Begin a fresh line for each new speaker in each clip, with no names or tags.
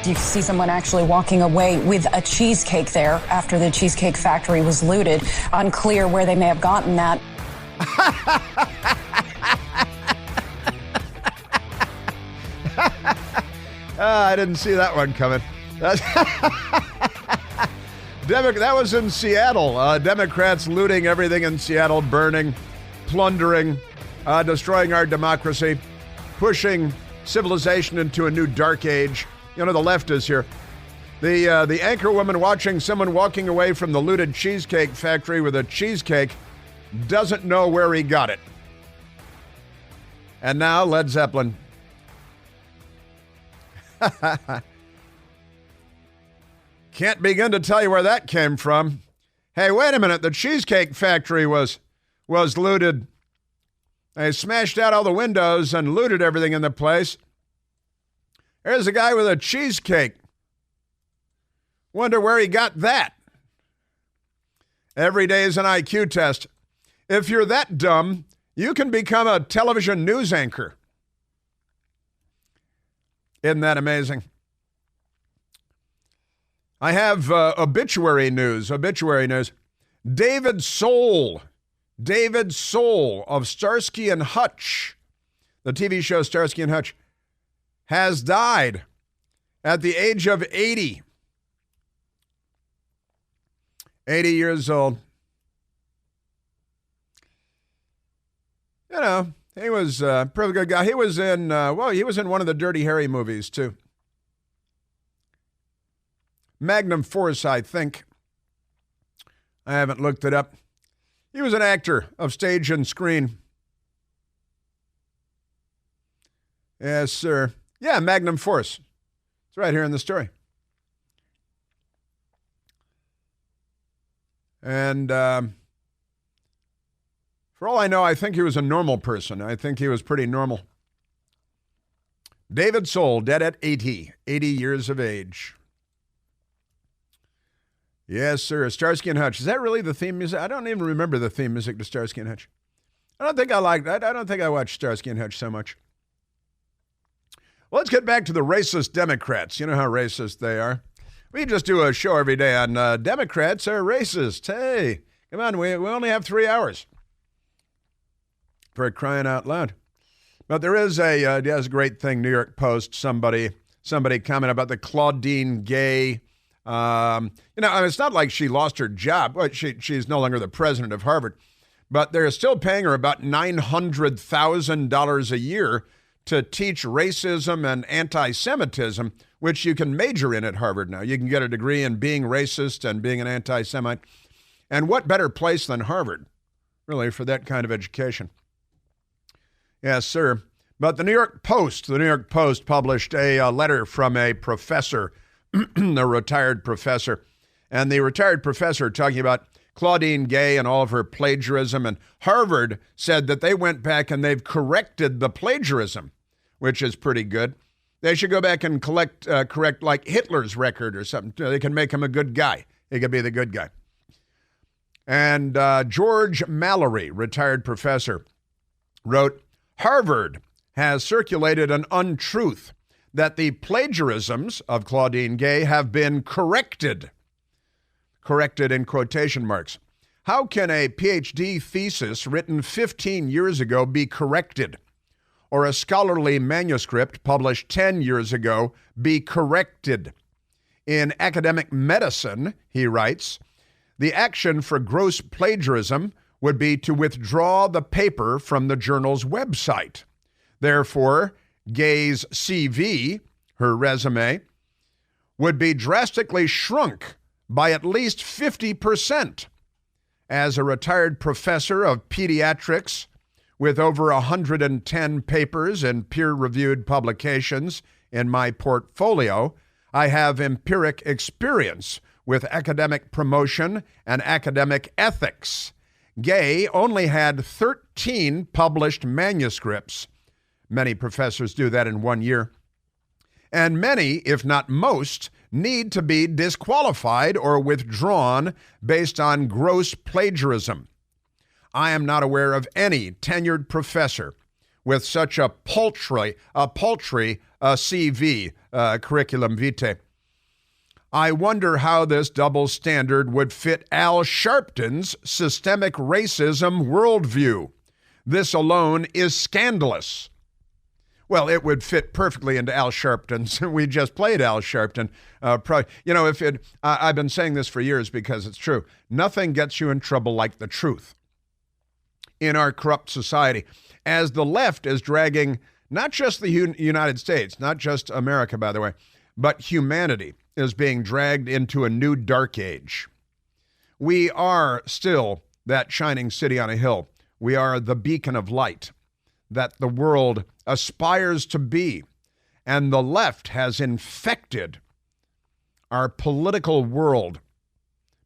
You see someone actually walking away with a cheesecake there after the Cheesecake Factory was looted. Unclear where they may have gotten that.
I didn't see that one coming. That was in Seattle. Democrats looting everything in Seattle, burning, plundering, destroying our democracy, pushing civilization into a new dark age. You know, the left is here. The anchor woman watching someone walking away from the looted Cheesecake Factory with a cheesecake doesn't know where he got it. And now Led Zeppelin. Can't begin to tell you where that came from. Hey, wait a minute. The Cheesecake Factory was looted. They smashed out all the windows and looted everything in the place. There's a guy with a cheesecake. Wonder where he got that. Every day is an IQ test. If you're that dumb, you can become a television news anchor. Isn't that amazing? I have obituary news. David Soul of Starsky and Hutch, the TV show Starsky and Hutch, has died at the age of 80. 80 years old. You know, he was a pretty good guy. He was in one of the Dirty Harry movies, too. Magnum Force, I think. I haven't looked it up. He was an actor of stage and screen. Yes, sir. Yeah, Magnum Force. It's right here in the story. And for all I know, I think he was a normal person. I think he was pretty normal. David Soul, dead at 80 years of age. Yes, sir. Starsky and Hutch. Is that really the theme music? I don't even remember the theme music to Starsky and Hutch. I don't think I like that. I don't think I watched Starsky and Hutch so much. Well, let's get back to the racist Democrats. You know how racist they are. We just do a show every day on Democrats are racist. Hey, come on. We only have 3 hours. For crying out loud. But there is a great thing, New York Post, somebody commented about the Claudine Gay. It's not like she lost her job. Well, she's no longer the president of Harvard. But they're still paying her about $900,000 a year to teach racism and anti-Semitism, which you can major in at Harvard now. You can get a degree in being racist and being an anti-Semite. And what better place than Harvard, really, for that kind of education? Yes, sir. But the New York Post published a letter from a professor, a retired professor. And the retired professor talking about Claudine Gay and all of her plagiarism. And Harvard said that they went back and they've corrected the plagiarism, which is pretty good. They should go back and correct like Hitler's record or something. They can make him a good guy. He could be the good guy. And George Mallory, retired professor, wrote, Harvard has circulated an untruth that the plagiarisms of Claudine Gay have been corrected. Corrected in quotation marks. How can a PhD thesis written 15 years ago be corrected? Or a scholarly manuscript published 10 years ago be corrected? In academic medicine, he writes, the action for gross plagiarism would be to withdraw the paper from the journal's website. Therefore, Gay's CV, her resume, would be drastically shrunk by at least 50%. As a retired professor of pediatrics with over 110 papers and peer-reviewed publications in my portfolio, I have empiric experience with academic promotion and academic ethics. Gay only had 13 published manuscripts. Many professors do that in 1 year. And many, if not most, need to be disqualified or withdrawn based on gross plagiarism. I am not aware of any tenured professor with such a paltry CV, curriculum vitae. I wonder how this double standard would fit Al Sharpton's systemic racism worldview. This alone is scandalous. Well, it would fit perfectly into Al Sharpton's. We just played Al Sharpton. I've been saying this for years because it's true. Nothing gets you in trouble like the truth in our corrupt society. As the left is dragging not just the United States, not just America, by the way, but humanity is being dragged into a new dark age. We are still that shining city on a hill. We are the beacon of light that the world aspires to be. And the left has infected our political world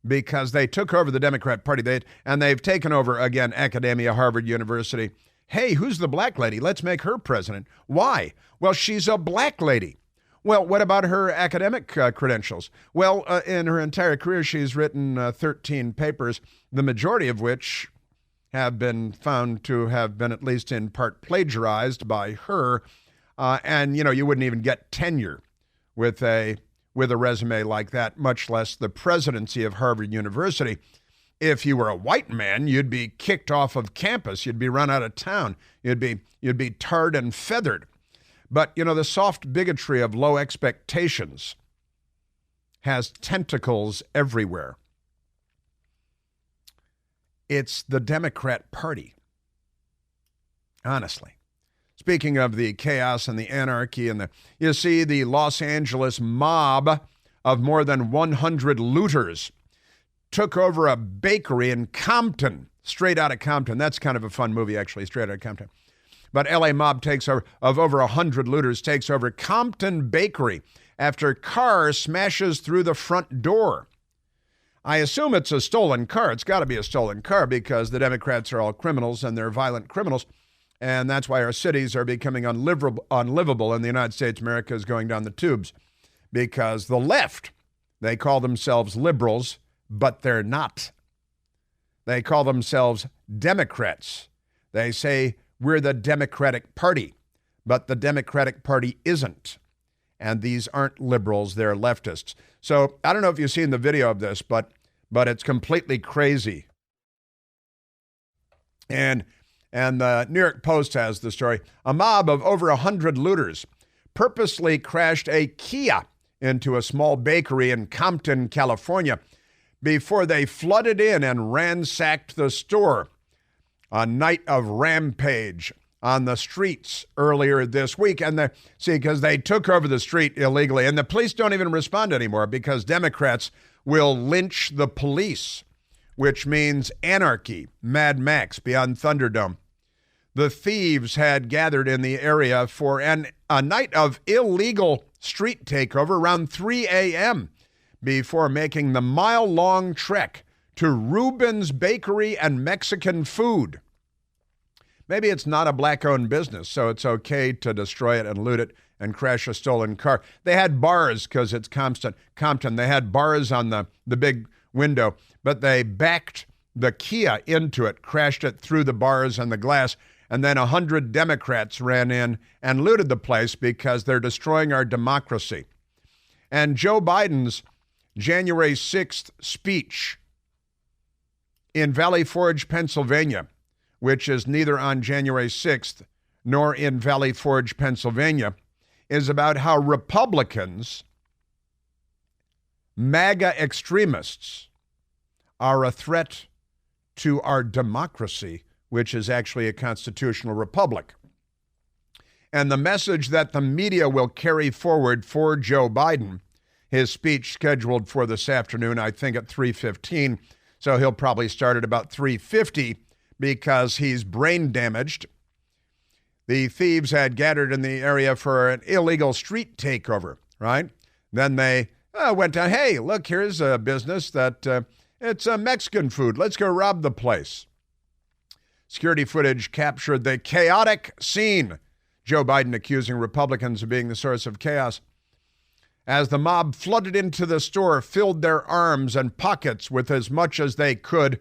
because they took over the Democrat Party and they've taken over, again, academia, Harvard University. Hey, who's the black lady? Let's make her president. Why? Well, she's a black lady. Well, what about her academic credentials? Well, in her entire career, she's written 13 papers, the majority of which have been found to have been at least in part plagiarized by her. And, you wouldn't even get tenure with a resume like that, much less the presidency of Harvard University. If you were a white man, you'd be kicked off of campus. You'd be run out of town. You'd be tarred and feathered. But, the soft bigotry of low expectations has tentacles everywhere. It's the Democrat Party. Honestly. Speaking of the chaos and the anarchy you see the Los Angeles mob of more than 100 looters took over a bakery in Compton, straight out of Compton. That's kind of a fun movie, actually, straight out of Compton. But LA mob of over 100 looters takes over Compton Bakery after car smashes through the front door. I assume it's a stolen car. It's got to be a stolen car because the Democrats are all criminals and they're violent criminals. And that's why our cities are becoming unlivable and the United States of America is going down the tubes. Because the left, they call themselves liberals, but they're not. They call themselves Democrats. They say we're the Democratic Party, but the Democratic Party isn't. And these aren't liberals, they're leftists. So I don't know if you've seen the video of this, but it's completely crazy. And the New York Post has the story. A mob of over 100 looters purposely crashed a Kia into a small bakery in Compton, California, before they flooded in and ransacked the store. A night of rampage on the streets earlier this week. And because they took over the street illegally, and the police don't even respond anymore because Democrats will lynch the police, which means anarchy, Mad Max, beyond Thunderdome. The thieves had gathered in the area for a night of illegal street takeover around 3 a.m. before making the mile-long trek to Reuben's Bakery and Mexican Food. Maybe it's not a black-owned business, so it's okay to destroy it and loot it and crash a stolen car. They had bars because it's Compton. They had bars on the big window, but they backed the Kia into it, crashed it through the bars and the glass, and then 100 Democrats ran in and looted the place because they're destroying our democracy. And Joe Biden's January 6th speech in Valley Forge, Pennsylvania, which is neither on January 6th nor in Valley Forge, Pennsylvania, is about how Republicans, MAGA extremists, are a threat to our democracy, which is actually a constitutional republic. And the message that the media will carry forward for Joe Biden, his speech scheduled for this afternoon, I think at 3:15, so he'll probably start at about 3:50 because he's brain damaged. The thieves had gathered in the area for an illegal street takeover, right? Then they went down, hey, look, here's a business that it's a Mexican food. Let's go rob the place. Security footage captured the chaotic scene. Joe Biden accusing Republicans of being the source of chaos. As the mob flooded into the store, filled their arms and pockets with as much as they could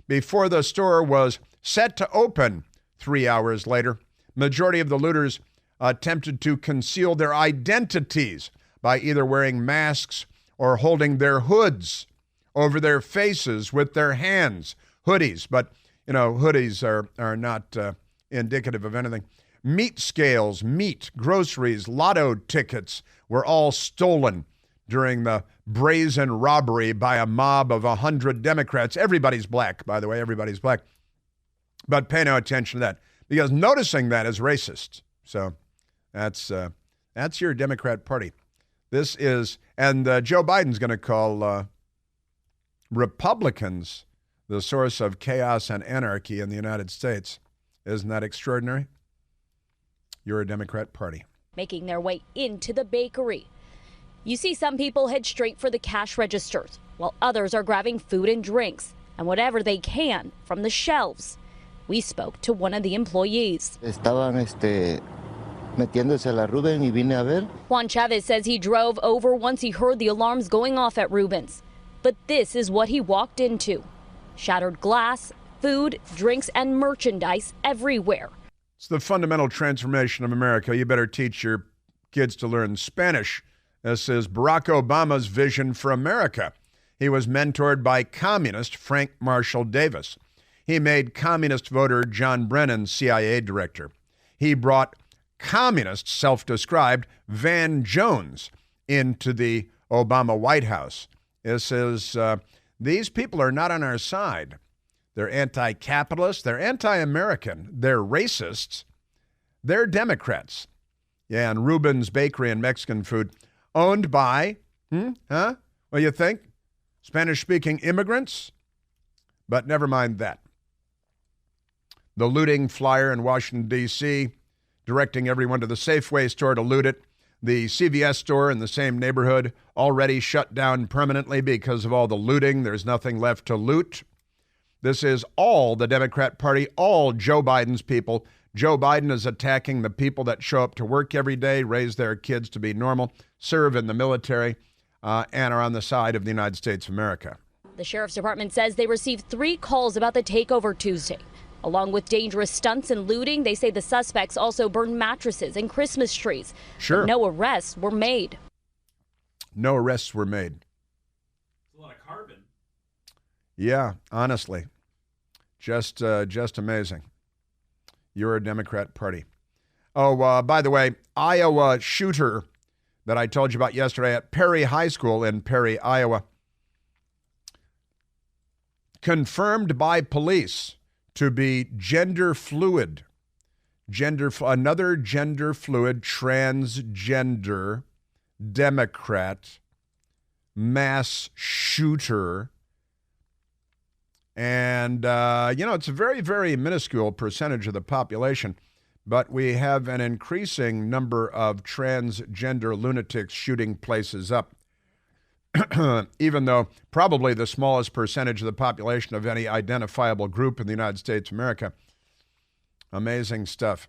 before the store was set to open 3 hours later. Majority of the looters attempted to conceal their identities by either wearing masks or holding their hoods over their faces with their hands. Hoodies, but, hoodies are not indicative of anything. Meat scales, meat, groceries, lotto tickets were all stolen during the brazen robbery by a mob of 100 Democrats. Everybody's black, by the way, everybody's black. But pay no attention to that, because noticing that is racist. So that's your Democrat Party. This is, and Joe Biden's going to call Republicans the source of chaos and anarchy in the United States. Isn't that extraordinary? You're a Democrat Party.
Making their way into the bakery. You see some people head straight for the cash registers, while others are grabbing food and drinks and whatever they can from the shelves. We spoke to one of the employees.
Metiéndose a la Rubén y vine a ver.
Juan Chavez says he drove over once he heard the alarms going off at Rubens. But this is what he walked into. Shattered glass, food, drinks, and merchandise everywhere.
It's the fundamental transformation of America. You better teach your kids to learn Spanish. This is Barack Obama's vision for America. He was mentored by communist Frank Marshall Davis. He made communist voter John Brennan CIA director. He brought communist, self-described, Van Jones into the Obama White House. This is, these people are not on our side. They're anti-capitalist, they're anti-American, they're racists, they're Democrats. Yeah, and Reuben's Bakery and Mexican food, owned by, What do you think? Spanish-speaking immigrants? But never mind that. The looting flyer in Washington, D.C., directing everyone to the Safeway store to loot it. The CVS store in the same neighborhood already shut down permanently because of all the looting. There's nothing left to loot. This is all the Democrat Party, all Joe Biden's people. Joe Biden is attacking the people that show up to work every day, raise their kids to be normal, serve in the military, and are on the side of the United States of America.
The sheriff's department says they received 3 calls about the takeover Tuesday. Along with dangerous stunts and looting, they say the suspects also burned mattresses and Christmas trees.
Sure.
But no arrests were made.
No arrests were made.
It's a lot of carbon.
Yeah, honestly. Just amazing. You're a Democrat Party. Oh, by the way, Iowa shooter that I told you about yesterday at Perry High School in Perry, Iowa, confirmed by police to be gender fluid. Another gender fluid, transgender, Democrat, mass shooter. And, it's a very, very minuscule percentage of the population, but we have an increasing number of transgender lunatics shooting places up, even though probably the smallest percentage of the population of any identifiable group in the United States of America. Amazing stuff.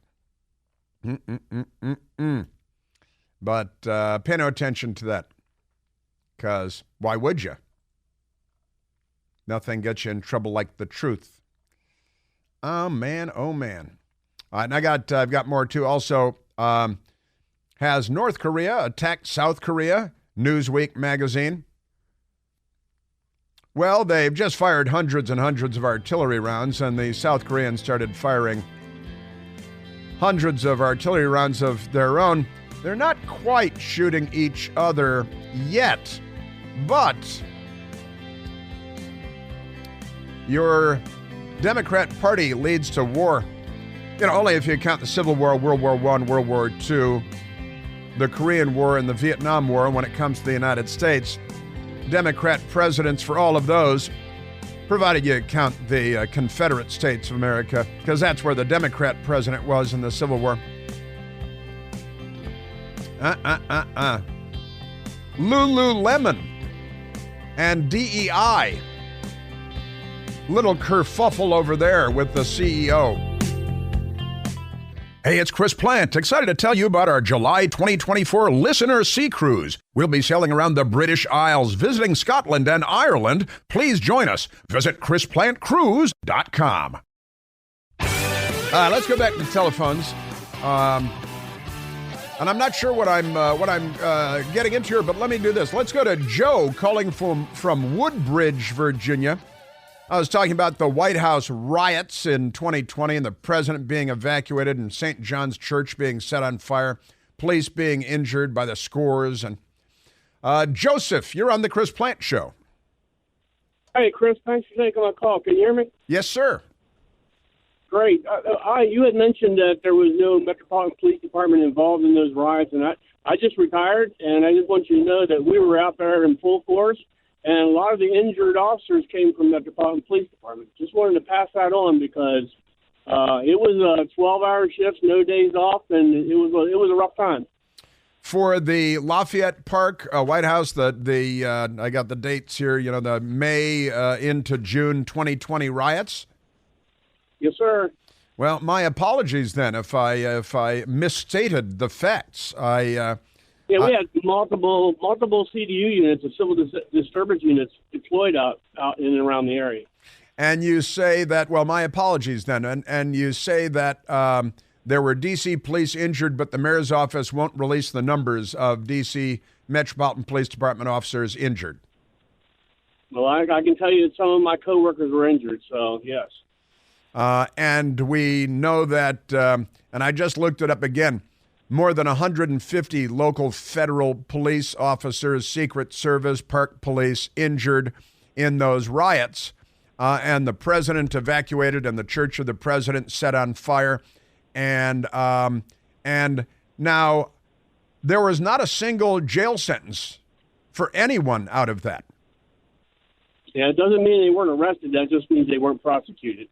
But pay no attention to that, because why would you? Nothing gets you in trouble like the truth. Oh, man. All right, and I've got more, too. Also, has North Korea attacked South Korea? Newsweek magazine. Well, they've just fired hundreds and hundreds of artillery rounds, and the South Koreans started firing hundreds of artillery rounds of their own. They're not quite shooting each other yet, but your Democrat Party leads to war. Only if you count the Civil War, World War I, World War II, the Korean War, and the Vietnam War. When it comes to the United States, Democrat presidents for all of those, provided you count the Confederate States of America, because that's where the Democrat president was in the Civil War. Lululemon and DEI. Little kerfuffle over there with the CEO. Hey, it's Chris Plant, excited to tell you about our July 2024 Listener Sea Cruise. We'll be sailing around the British Isles, visiting Scotland and Ireland. Please join us. Visit ChrisPlantCruise.com. Let's go back to the telephones. And I'm not sure what I'm getting into here, but let me do this. Let's go to Joe calling from Woodbridge, Virginia. I was talking about the White House riots in 2020 and the president being evacuated and St. John's Church being set on fire, police being injured by the scores. And Joseph, you're on the Chris Plant Show.
Hey, Chris, thanks for taking my call. Can you hear me?
Yes, sir.
Great. You had mentioned that there was no Metropolitan Police Department involved in those riots, and I just retired, and I just want you to know that we were out there in full force, and a lot of the injured officers came from Metropolitan Police Department. Just wanted to pass that on because it was 12-hour shifts, no days off, and it was a rough time.
For the Lafayette Park White House, I got the dates here. You know, the May into June 2020 riots.
Yes, sir.
Well, my apologies then if I misstated the facts. We had
multiple CDU units, civil disturbance units deployed out in and around the area.
And you say that, well, my apologies then, and you say that there were D.C. police injured, but the mayor's office won't release the numbers of D.C. Metropolitan Police Department officers injured.
Well, I can tell you that some of my coworkers were injured, so yes.
And we know that, and I just looked it up again, more than 150 local federal police officers, Secret Service, Park Police injured in those riots. And the president evacuated and the Church of the President set on fire. And now there was not a single jail sentence for anyone out of that.
Yeah, it doesn't mean they weren't arrested. That just means they weren't prosecuted.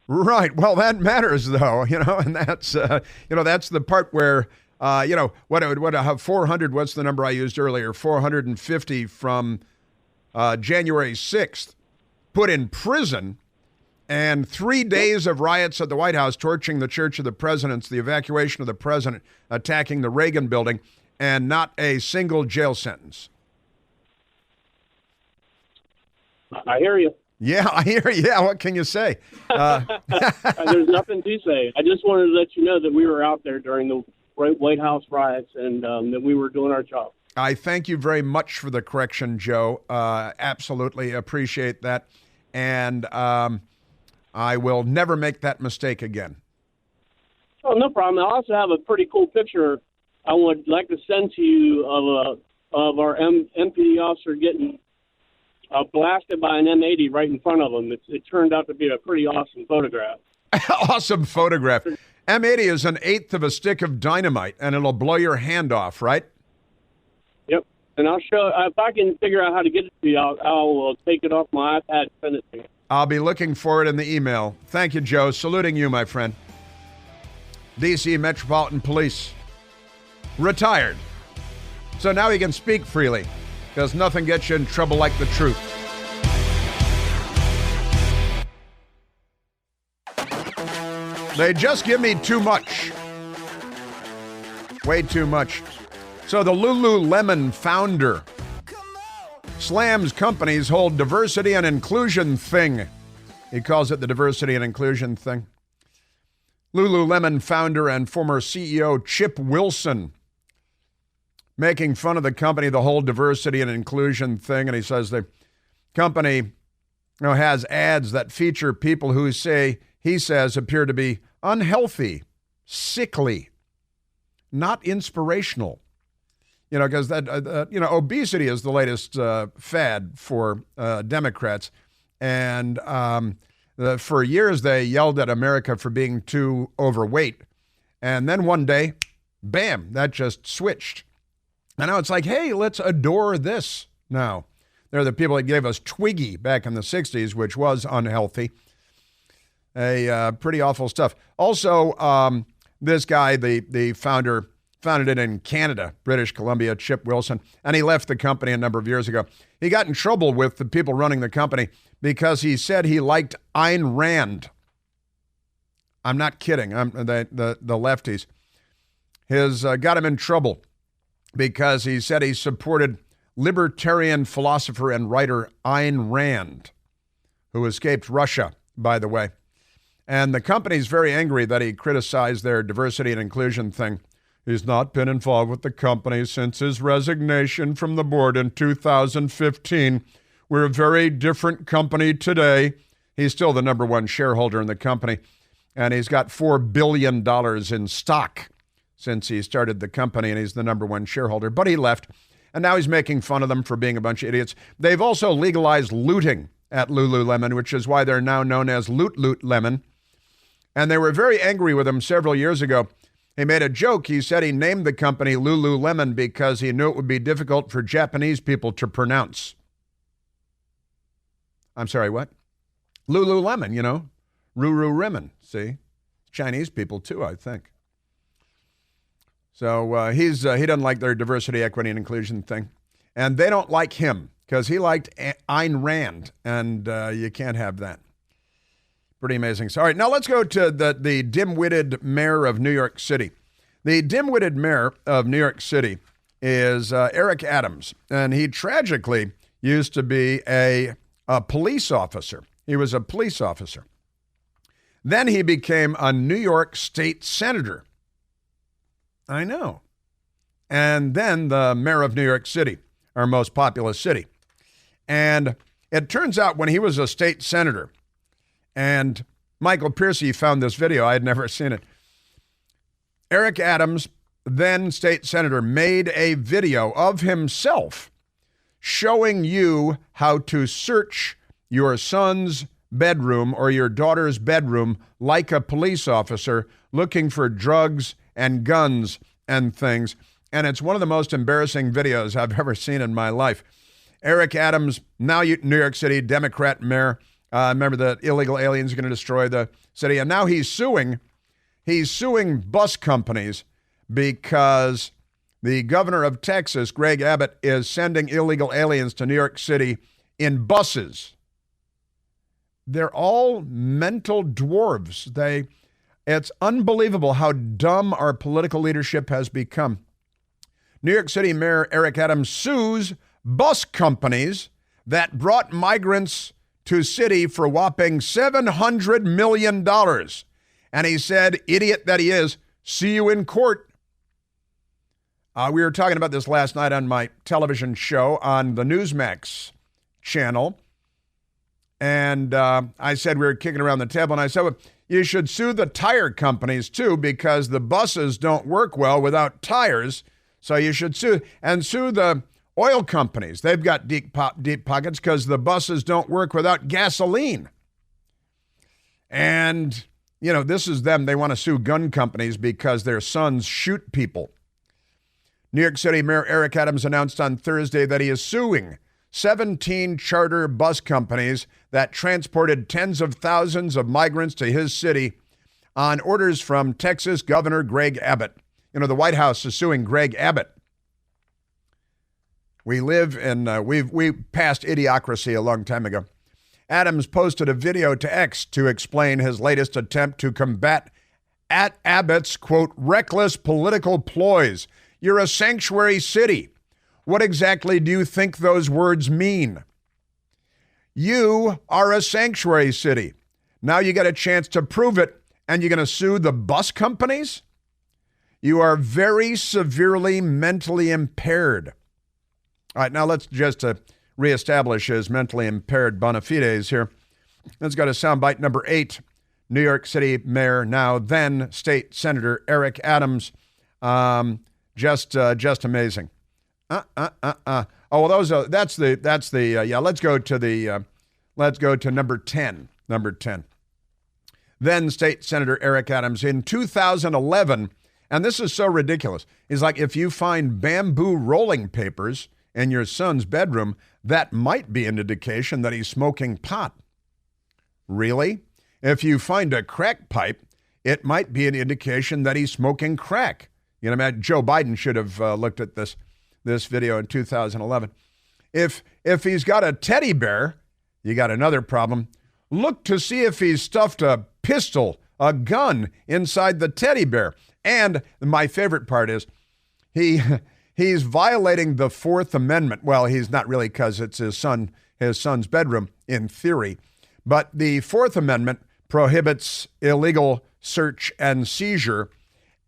Right. Well, that matters, though, and that's, that's the part where, what 400, what's the number I used earlier? 450 from January 6th put in prison, and 3 days of riots at the White House, torching the Church of the Presidents, the evacuation of the president, attacking the Reagan building, and not a single jail sentence.
I hear you.
Yeah, I hear you. Yeah, what can you say?
There's nothing to say. I just wanted to let you know that we were out there during the White House riots and that we were doing our job.
I thank you very much for the correction, Joe. Absolutely appreciate that. And I will never make that mistake again.
Oh, no problem. I also have a pretty cool picture I would like to send to you of our MPD officer getting blasted by an M80 right in front of him. It turned out to be a pretty awesome photograph.
Awesome photograph. M80 is an eighth of a stick of dynamite, and it'll blow your hand off, right?
Yep. And I'll show, if I can figure out how to get it to you, I'll take it off my iPad and send it to you.
I'll be looking for it in the email. Thank you, Joe. Saluting you, my friend. D.C. Metropolitan Police. Retired. So now he can speak freely, because nothing gets you in trouble like the truth. They just give me too much. Way too much. So the Lululemon founder slams companies' whole diversity and inclusion thing. He calls it the diversity and inclusion thing. Lululemon founder and former CEO Chip Wilson making fun of the company, the whole diversity and inclusion thing. And he says the company has ads that feature people who he says appear to be unhealthy, sickly, not inspirational. Because obesity is the latest fad for Democrats. And for years, they yelled at America for being too overweight. And then one day, bam, that just switched. And now it's like, hey, let's adore this now. They're the people that gave us Twiggy back in the 60s, which was unhealthy. Pretty awful stuff. Also, this guy, the founder, founded it in Canada, British Columbia, Chip Wilson, and he left the company a number of years ago. He got in trouble with the people running the company because he said he liked Ayn Rand. I'm not kidding. The lefties. Got him in trouble because he said he supported libertarian philosopher and writer Ayn Rand, who escaped Russia, by the way. And the company's very angry that he criticized their diversity and inclusion thing. He's not been involved with the company since his resignation from the board in 2015. We're a very different company today. He's still the number one shareholder in the company, and he's got $4 billion in stock since he started the company, and he's the number one shareholder. But he left, and now he's making fun of them for being a bunch of idiots. They've also legalized looting at Lululemon, which is why they're now known as Loot Lemon. And they were very angry with him several years ago. He made a joke. He said he named the company Lululemon because he knew it would be difficult for Japanese people to pronounce. I'm sorry, what? Lululemon, you know. Ruru-rimon, see? Chinese people too, I think. So he doesn't like their diversity, equity, and inclusion thing. And they don't like him because he liked Ayn Rand, and you can't have that. Pretty amazing. So, all right, now let's go to the dim-witted mayor of New York City. The dim-witted mayor of New York City is Eric Adams, and he tragically used to be a police officer. He was a police officer. Then he became a New York state senator. I know. And then the mayor of New York City, our most populous city. And it turns out when he was a state senator, and Michael Piercy found this video. I had never seen it. Eric Adams, then state senator, made a video of himself showing you how to search your son's bedroom or your daughter's bedroom like a police officer looking for drugs and guns and things. And it's one of the most embarrassing videos I've ever seen in my life. Eric Adams, now New York City Democrat mayor. Remember that illegal aliens are going to destroy the city. And now he's suing bus companies because the governor of Texas, Greg Abbott, is sending illegal aliens to New York City in buses. They're all mental dwarves. It's unbelievable how dumb our political leadership has become. New York City Mayor Eric Adams sues bus companies that brought migrants to city for a whopping $700 million. And he said, idiot that he is, see you in court. We were talking about this last night on my television show on the Newsmax channel. And I said, we were kicking around the table, and I said, well, you should sue the tire companies too, because the buses don't work well without tires. So you should sue the oil companies. They've got deep pockets because the buses don't work without gasoline. And, you know, this is them. They want to sue gun companies because their sons shoot people. New York City Mayor Eric Adams announced on Thursday that he is suing 17 charter bus companies that transported tens of thousands of migrants to his city on orders from Texas Governor Greg Abbott. You know, the White House is suing Greg Abbott. We live in, we passed idiocracy a long time ago. Adams posted a video to X to explain his latest attempt to combat at Abbott's, quote, reckless political ploys. You're a sanctuary city. What exactly do you think those words mean? You are a sanctuary city. Now you get a chance to prove it, and you're going to sue the bus companies? You are very severely mentally impaired. All right, now let's just reestablish his mentally impaired bona fides here. Let's go to soundbite number 8. New York City Mayor, now then State Senator Eric Adams. Just amazing. Oh, well, that's the yeah. Let's go to number 10. Number 10. Then State Senator Eric Adams in 2011, and this is so ridiculous. He's like, if you find bamboo rolling papers in your son's bedroom, that might be an indication that he's smoking pot. Really? If you find a crack pipe, it might be an indication that he's smoking crack. You know, Joe Biden should have looked at this video in 2011. If he's got a teddy bear, you got another problem. Look to see if he's stuffed a pistol, a gun inside the teddy bear. And my favorite part is he's violating the Fourth Amendment. Well, he's not really, because it's his son's bedroom in theory. But the Fourth Amendment prohibits illegal search and seizure,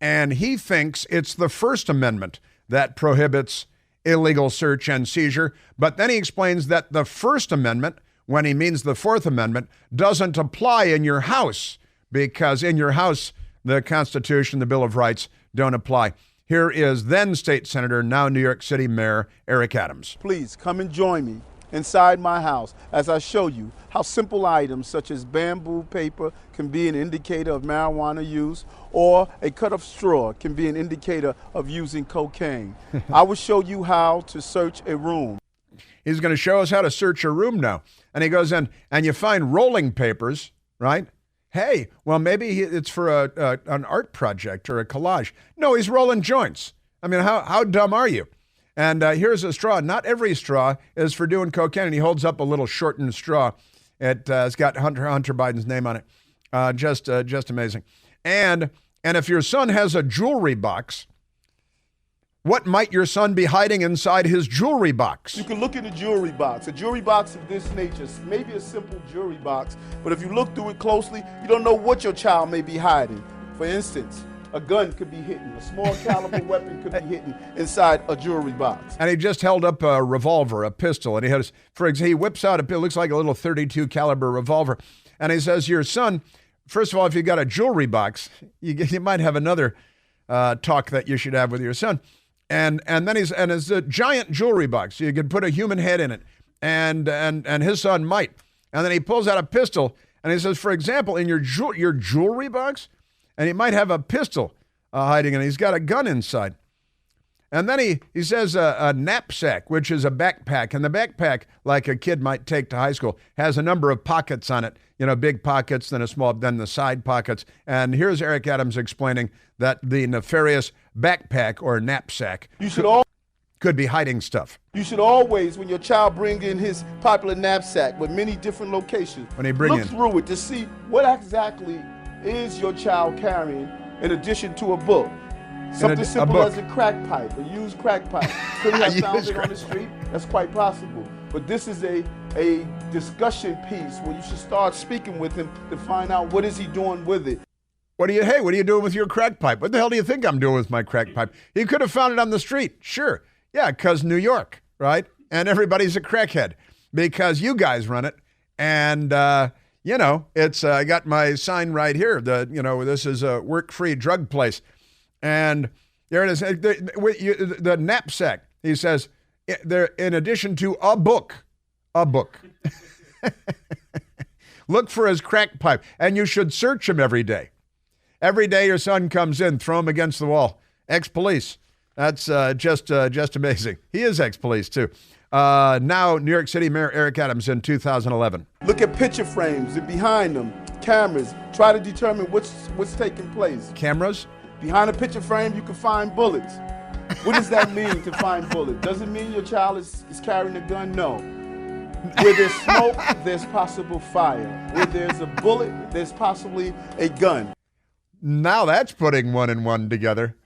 and he thinks it's the First Amendment that prohibits illegal search and seizure. But then he explains that the First Amendment, when he means the Fourth Amendment, doesn't apply in your house, because in your house, the Constitution, the Bill of Rights don't apply. Here is then State Senator, now New York City Mayor, Eric Adams.
Please come and join me inside my house as I show you how simple items such as bamboo paper can be an indicator of marijuana use, or a cut of straw can be an indicator of using cocaine. I will show you how to search a room.
He's going to show us how to search a room now. And he goes in and you find rolling papers, right? Hey, well, maybe it's for an art project or a collage. No, he's rolling joints. I mean, how dumb are you? And here's a straw. Not every straw is for doing cocaine. And he holds up a little shortened straw. It's got Hunter Biden's name on it. Just amazing. And if your son has a jewelry box, what might your son be hiding inside his jewelry box?
You can look at a jewelry box. A jewelry box of this nature, maybe a simple jewelry box, but if you look through it closely, you don't know what your child may be hiding. For instance, a gun could be hidden. A small caliber weapon could be hidden inside a jewelry box.
And he just held up a revolver, a pistol, and he whips out it looks like a little .32 caliber revolver, and he says, "Your son, first of all, if you got a jewelry box, you might have another talk that you should have with your son." And then it's a giant jewelry box. You could put a human head in it, and his son might. And then he pulls out a pistol, and he says, for example, in your jewelry box, and he might have a pistol hiding, and he's got a gun inside. And then he says a knapsack, which is a backpack, and the backpack, like a kid might take to high school, has a number of pockets on it. Big pockets, then the side pockets. And here's Eric Adams explaining that the nefarious backpack or knapsack could be hiding stuff.
You should always, when your child brings in his popular knapsack with many different locations, look through it to see what exactly is your child carrying in addition to a book. Something simple as a crack pipe, a used crack pipe. Could he have found it on the street? That's quite possible. But this is a discussion piece where you should start speaking with him to find out what is he doing with it.
What are you doing with your crack pipe? What the hell do you think I'm doing with my crack pipe? He could have found it on the street. Sure. Yeah, because New York, right? And everybody's a crackhead because you guys run it. And, it's, I got my sign right here. This is a work-free drug place. And there it is. The knapsack, he says, there, in addition to a book. Look for his crack pipe, and you should search him every day. Every day your son comes in, throw him against the wall. Ex-police. That's just amazing. He is ex-police, too. Now, New York City Mayor Eric Adams in 2011.
Look at picture frames and behind them, cameras. Try to determine what's taking place.
Cameras?
Behind a picture frame, you can find bullets. What does that mean to find bullets? Does it mean your child is carrying a gun? No. Where there's smoke, there's possible fire. Where there's a bullet, there's possibly a gun.
Now that's putting one and one together.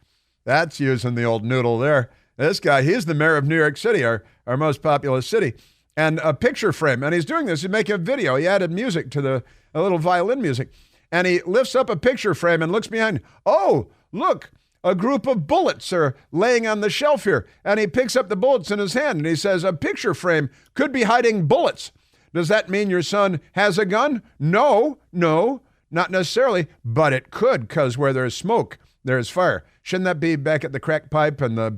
That's using the old noodle there. This guy, he's the mayor of New York City, our most populous city. And a picture frame, and he's doing this. He's making a video. He added music to a little violin music. And he lifts up a picture frame and looks behind. Oh, look, a group of bullets are laying on the shelf here. And he picks up the bullets in his hand and he says, a picture frame could be hiding bullets. Does that mean your son has a gun? No, not necessarily, but it could, because where there's smoke, there's fire. Shouldn't that be back at the crack pipe and the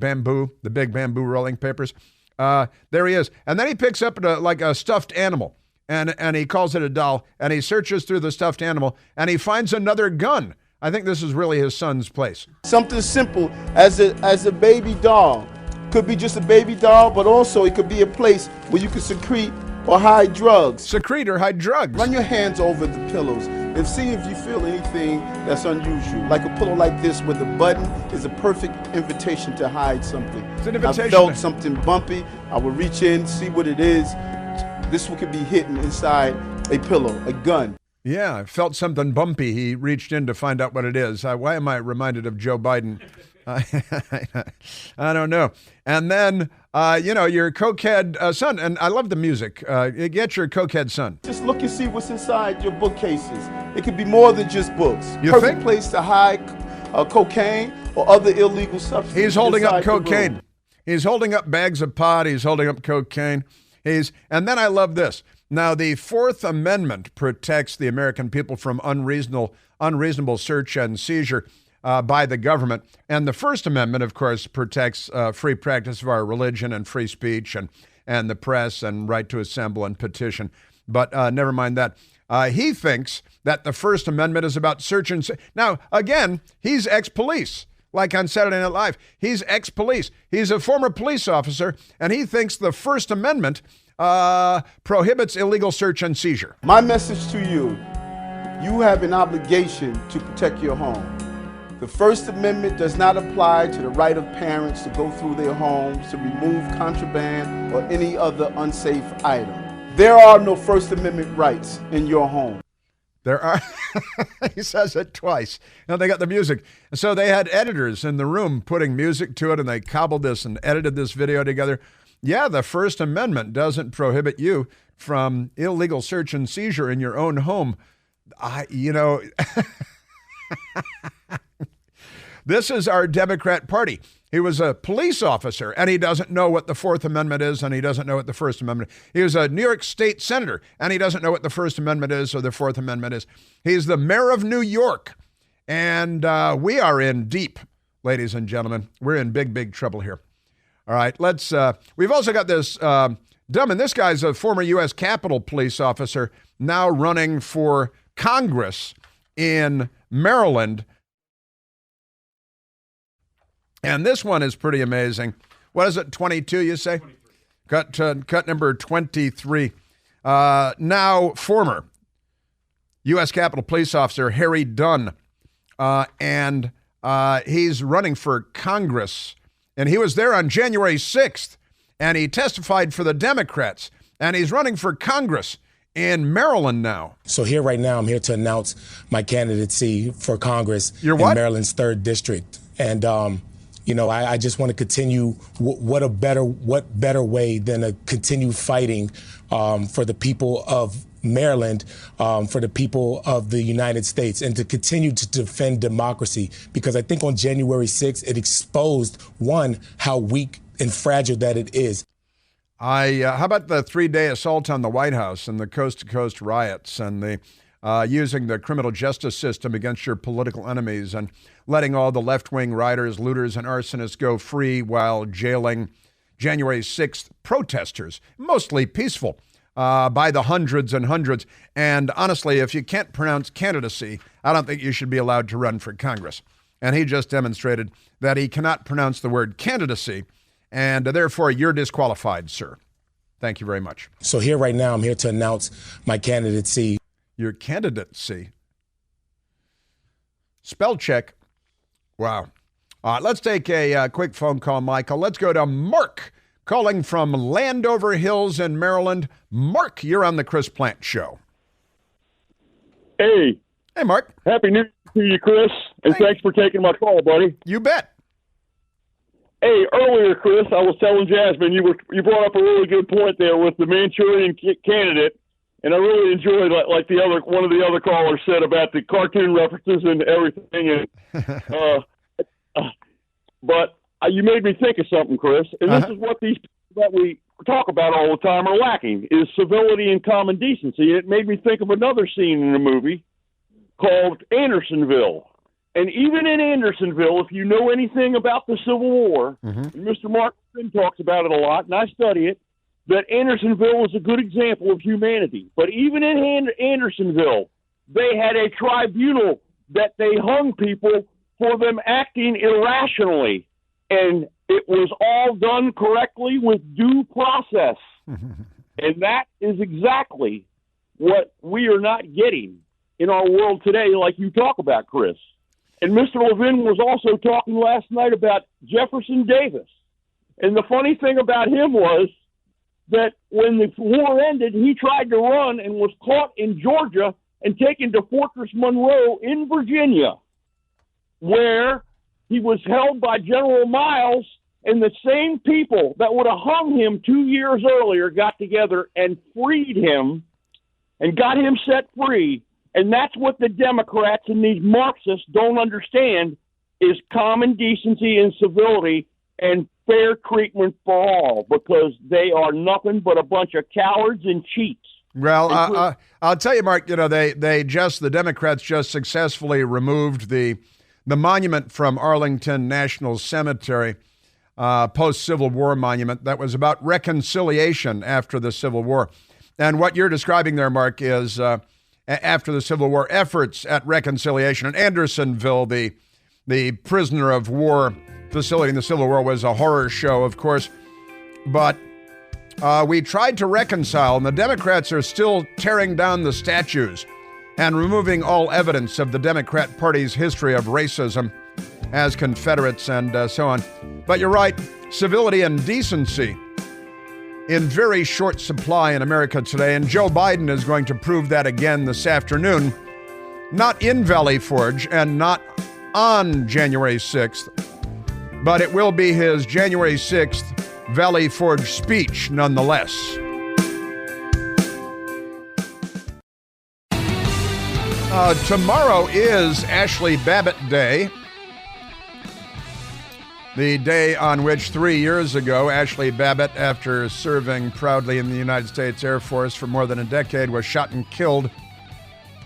big bamboo rolling papers? There he is. And then he picks up a stuffed animal. And he calls it a doll, and he searches through the stuffed animal, and he finds another gun. I think this is really his son's place.
Something simple as a baby doll. Could be just a baby doll, but also it could be a place where you can secrete or hide drugs.
Secrete or hide drugs.
Run your hands over the pillows and see if you feel anything that's unusual. Like a pillow like this with a button is a perfect invitation to hide something.
It's an invitation.
I felt something bumpy. I will reach in, see what it is. This one could be hidden inside a pillow, a gun.
Yeah, I felt something bumpy. He reached in to find out what it is. Why am I reminded of Joe Biden? I don't know. And then, your cokehead son, and I love the music. Get your cokehead son.
Just look and see what's inside your bookcases. It could be more than just books.
You
Perfect
think?
place to hide cocaine or other illegal substances.
He's holding up
inside the room.
cocaine. He's holding up bags of pot. He's holding up cocaine. And then I love this. Now, the Fourth Amendment protects the American people from unreasonable search and seizure by the government. And the First Amendment, of course, protects free practice of our religion and free speech and the press and right to assemble and petition. But never mind that. He thinks that the First Amendment is about search and seizure. Now, again, he's ex-police. Like on Saturday Night Live, he's ex-police. He's a former police officer, and he thinks the First Amendment prohibits illegal search and seizure.
My message to you, you have an obligation to protect your home. The First Amendment does not apply to the right of parents to go through their homes to remove contraband or any other unsafe item. There are no First Amendment rights in your home.
There are, he says it twice. Now they got the music. So they had editors in the room putting music to it, and they cobbled this and edited this video together. Yeah, the First Amendment doesn't prohibit you from illegal search and seizure in your own home. This is our Democrat Party. He was a police officer, and he doesn't know what the Fourth Amendment is, and he doesn't know what the First Amendment is. He was a New York State senator, and he doesn't know what the First Amendment is or the Fourth Amendment is. He's the mayor of New York, and we are in deep, ladies and gentlemen. We're in big, big trouble here. All right, we've also got this, and this guy's a former U.S. Capitol Police officer now running for Congress in Maryland. And this one is pretty amazing. What is it, 22, you say? 23. Cut number 23. Now, former U.S. Capitol Police officer Harry Dunn, and he's running for Congress. And he was there on January 6th, and he testified for the Democrats. And he's running for Congress in Maryland now.
So here right now, I'm here to announce my candidacy for Congress in Maryland's 3rd District. And I just want to continue. What better way than to continue fighting for the people of Maryland, for the people of the United States, and to continue to defend democracy. Because I think on January 6th, it exposed, one, how weak and fragile that it is.
How about the 3-day assault on the White House and the coast-to-coast riots and the using the criminal justice system against your political enemies and letting all the left-wing rioters, looters, and arsonists go free while jailing January 6th protesters, mostly peaceful, by the hundreds and hundreds. And honestly, if you can't pronounce candidacy, I don't think you should be allowed to run for Congress. And he just demonstrated that he cannot pronounce the word candidacy, and therefore you're disqualified, sir. Thank you very much.
So here right now, I'm here to announce my candidacy.
Your candidacy. Spell check. Wow. All right, let's take a quick phone call, Michael. Let's go to Mark, calling from Landover Hills in Maryland. Mark, you're on the Chris Plant Show.
Hey.
Hey, Mark.
Happy New Year to you, Chris, and thanks for taking my call, buddy.
You bet.
Hey, earlier, Chris, I was telling Jasmine you brought up a really good point there with the Manchurian candidate, and I really enjoyed like one of the other callers said about the cartoon references and everything. And but you made me think of something, Chris, and this is what these people that we talk about all the time are lacking, is civility and common decency. It made me think of another scene in a movie called Andersonville. And even in Andersonville, if you know anything about the Civil War, and Mr. Mark Finn talks about it a lot, and I study it, that Andersonville is a good example of humanity. But even in Andersonville, they had a tribunal that they hung people for them acting irrationally. And it was all done correctly with due process. And that is exactly what we are not getting in our world today, like you talk about, Chris. And Mr. Levin was also talking last night about Jefferson Davis. And the funny thing about him was that when the war ended, he tried to run and was caught in Georgia and taken to Fortress Monroe in Virginia, where he was held by General Miles, and the same people that would have hung him 2 years earlier got together and freed him and got him set free And that's what the Democrats and these Marxists don't understand is common decency and civility and fair treatment for all, because they are nothing but a bunch of cowards and cheats.
Well, I'll tell you, Mark, the Democrats just successfully removed the monument from Arlington National Cemetery, post-Civil War monument that was about reconciliation after the Civil War. And what you're describing there, Mark, is after the Civil War efforts at reconciliation. In Andersonville, the prisoner of war facility in the Civil War was a horror show, of course. But we tried to reconcile, and the Democrats are still tearing down the statues and removing all evidence of the Democrat Party's history of racism as Confederates and so on. But you're right, civility and decency in very short supply in America today, and Joe Biden is going to prove that again this afternoon, not in Valley Forge and not on January 6th, but it will be his January 6th Valley Forge speech nonetheless. Tomorrow is Ashley Babbitt Day, the day on which 3 years ago, Ashley Babbitt, after serving proudly in the United States Air Force for more than a decade, was shot and killed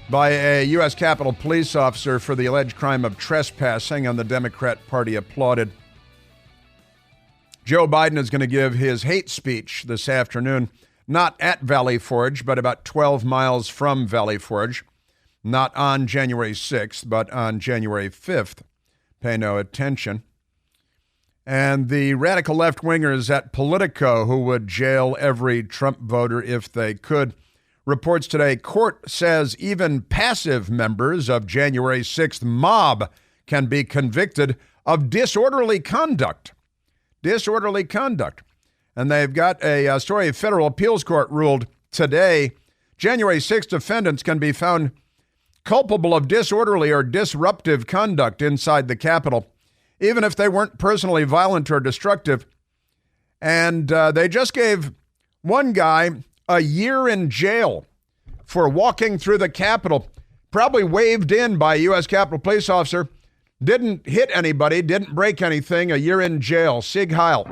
by a U.S. Capitol police officer for the alleged crime of trespassing, and the Democrat Party applauded. Joe Biden is going to give his hate speech this afternoon, not at Valley Forge, but about 12 miles from Valley Forge, not on January 6th, but on January 5th. Pay no attention. And the radical left-wingers at Politico, who would jail every Trump voter if they could, reports today, court says even passive members of January 6th mob can be convicted of disorderly conduct. Disorderly conduct. And they've got a story. Federal appeals court ruled today January 6th defendants can be found culpable of disorderly or disruptive conduct inside the Capitol, even if they weren't personally violent or destructive. And they just gave one guy a year in jail for walking through the Capitol, probably waved in by a U.S. Capitol police officer, didn't hit anybody, didn't break anything, a year in jail. Sieg Heil.